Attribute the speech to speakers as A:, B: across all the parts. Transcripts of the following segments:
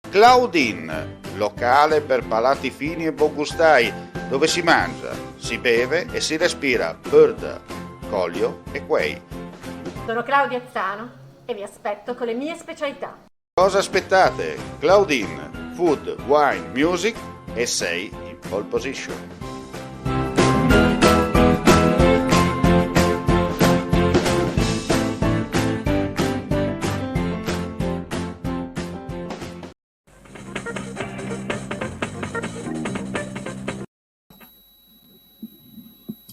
A: Claudine, locale per palati fini e buongustai, dove si mangia, si beve e si respira bird, Collio e Quay.
B: Sono Claudia Zano e vi aspetto con le mie specialità.
A: Cosa aspettate? Claudine, food, wine, music e sei in pole position.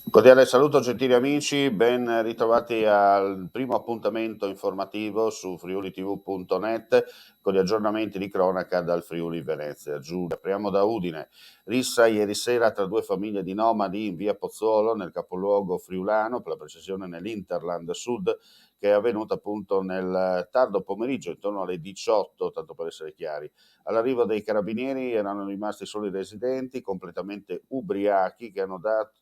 A: Cordiale saluto gentili amici, ben ritrovati al primo appuntamento informativo su friulitv.net con gli aggiornamenti di cronaca dal Friuli Venezia Giulia. Apriamo da Udine. Rissa ieri sera tra due famiglie di nomadi in via Pozzuolo nel capoluogo friulano, per la precisione nell'Interland Sud, che è avvenuta appunto nel tardo pomeriggio, intorno alle 18, tanto per essere chiari. All'arrivo dei carabinieri erano rimasti solo i residenti, completamente ubriachi, che hanno dato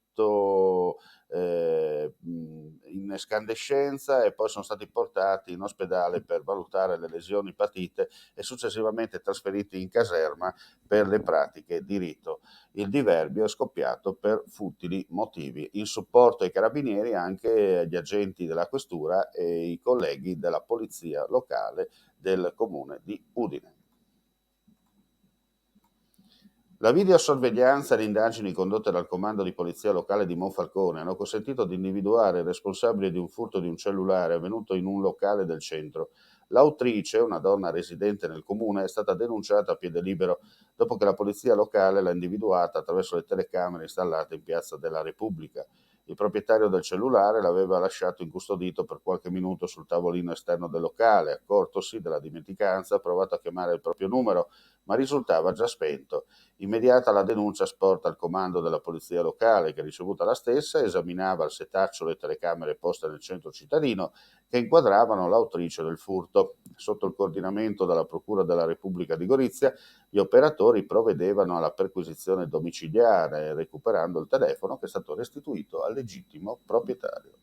A: in escandescenza e poi sono stati portati in ospedale per valutare le lesioni patite e successivamente trasferiti in caserma per le pratiche di rito. Il diverbio è scoppiato per futili motivi. In supporto ai carabinieri anche gli agenti della questura e i colleghi della polizia locale del comune di Udine. La videosorveglianza e le indagini condotte dal comando di polizia locale di Monfalcone hanno consentito di individuare il responsabile di un furto di un cellulare avvenuto in un locale del centro. L'autrice, una donna residente nel comune, è stata denunciata a piede libero dopo che la polizia locale l'ha individuata attraverso le telecamere installate in Piazza della Repubblica. Il proprietario del cellulare l'aveva lasciato incustodito per qualche minuto sul tavolino esterno del locale. Accortosi della dimenticanza, ha provato a chiamare il proprio numero, ma risultava già spento. Immediata la denuncia sporta al comando della polizia locale, che ricevuta la stessa esaminava al setaccio le telecamere poste nel centro cittadino che inquadravano l'autrice del furto. Sotto il coordinamento della Procura della Repubblica di Gorizia, gli operatori provvedevano alla perquisizione domiciliare, recuperando il telefono che è stato restituito al legittimo proprietario.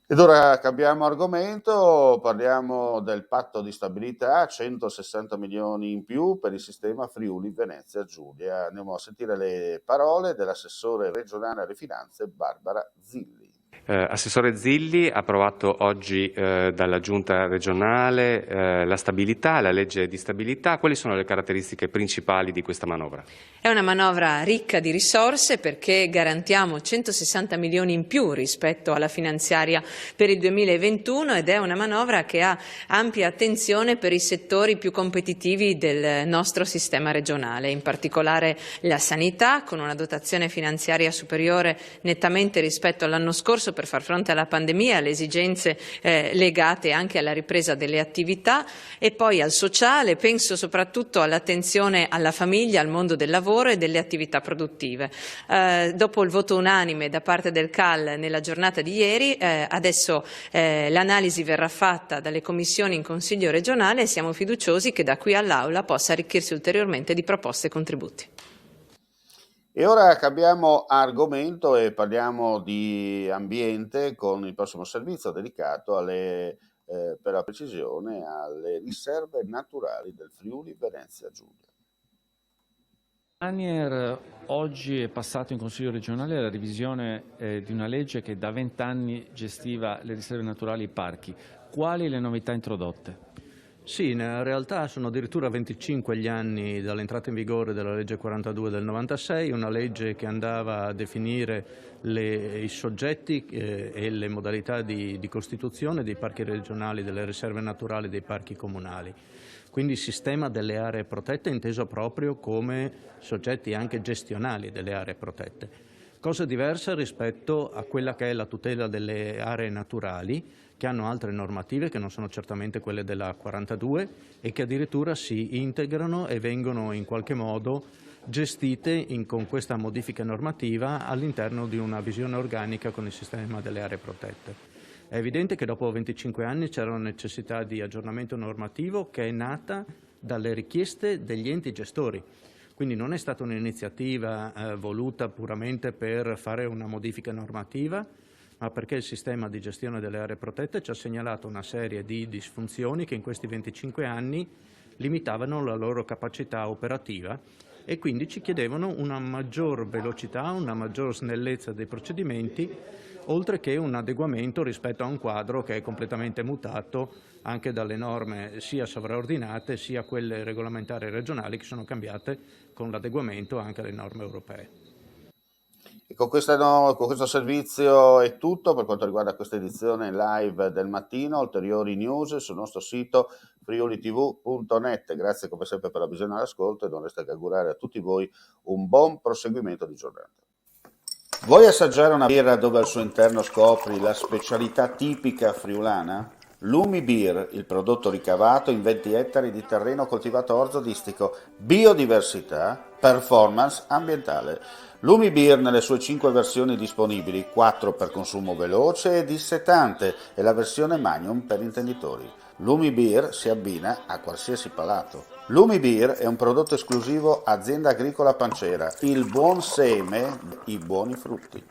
A: Ed ora cambiamo argomento, parliamo del patto di stabilità, 160 milioni in più per il sistema Friuli Venezia Giulia. Andiamo a sentire le parole dell'assessore regionale alle finanze Barbara Zilli.
C: Assessore Zilli, approvato oggi dalla Giunta regionale la stabilità, la legge di stabilità. Quali sono le caratteristiche principali di questa manovra?
D: È una manovra ricca di risorse perché garantiamo 160 milioni in più rispetto alla finanziaria per il 2021 ed è una manovra che ha ampia attenzione per i settori più competitivi del nostro sistema regionale, in particolare la sanità, con una dotazione finanziaria superiore nettamente rispetto all'anno scorso per far fronte alla pandemia e alle esigenze legate anche alla ripresa delle attività, e poi al sociale. Penso soprattutto all'attenzione alla famiglia, al mondo del lavoro e delle attività produttive. Dopo il voto unanime da parte del CAL nella giornata di ieri, adesso l'analisi verrà fatta dalle commissioni in Consiglio regionale e siamo fiduciosi che da qui all'Aula possa arricchirsi ulteriormente di proposte e contributi.
A: E ora cambiamo argomento e parliamo di ambiente con il prossimo servizio dedicato alle, per la precisione, alle riserve naturali del Friuli Venezia Giulia.
E: Anier oggi è passato in Consiglio regionale la revisione di una legge che da 20 anni gestiva le riserve naturali e i parchi. Quali le novità introdotte?
F: Sì, in realtà sono addirittura 25 gli anni dall'entrata in vigore della legge 42 del 96, una legge che andava a definire i soggetti e le modalità di costituzione dei parchi regionali, delle riserve naturali, dei parchi comunali. Quindi il sistema delle aree protette inteso proprio come soggetti anche gestionali delle aree protette. Cosa diversa rispetto a quella che è la tutela delle aree naturali, che hanno altre normative che non sono certamente quelle della 42 e che addirittura si integrano e vengono in qualche modo gestite con questa modifica normativa all'interno di una visione organica con il sistema delle aree protette. È evidente che dopo 25 anni c'era una necessità di aggiornamento normativo che è nata dalle richieste degli enti gestori. Quindi non è stata un'iniziativa voluta puramente per fare una modifica normativa, ma perché il sistema di gestione delle aree protette ci ha segnalato una serie di disfunzioni che in questi 25 anni limitavano la loro capacità operativa e quindi ci chiedevano una maggior velocità, una maggior snellezza dei procedimenti, oltre che un adeguamento rispetto a un quadro che è completamente mutato anche dalle norme sia sovraordinate sia quelle regolamentari regionali che sono cambiate con l'adeguamento anche alle norme europee.
A: E con questo servizio è tutto per quanto riguarda questa edizione live del mattino. Ulteriori news sul nostro sito friulitv.net. Grazie come sempre per la visione e l'ascolto e non resta che augurare a tutti voi un buon proseguimento di giornata. Vuoi assaggiare una birra dove al suo interno scopri la specialità tipica friulana? Lumi Beer, il prodotto ricavato in 20 ettari di terreno coltivato orzodistico, biodiversità, performance ambientale. Lumi Beer nelle sue 5 versioni disponibili, 4 per consumo veloce e dissetante e la versione Magnum per intenditori. Lumi Beer si abbina a qualsiasi palato. Lumi Beer è un prodotto esclusivo Azienda Agricola Pancera, il buon seme, i buoni frutti.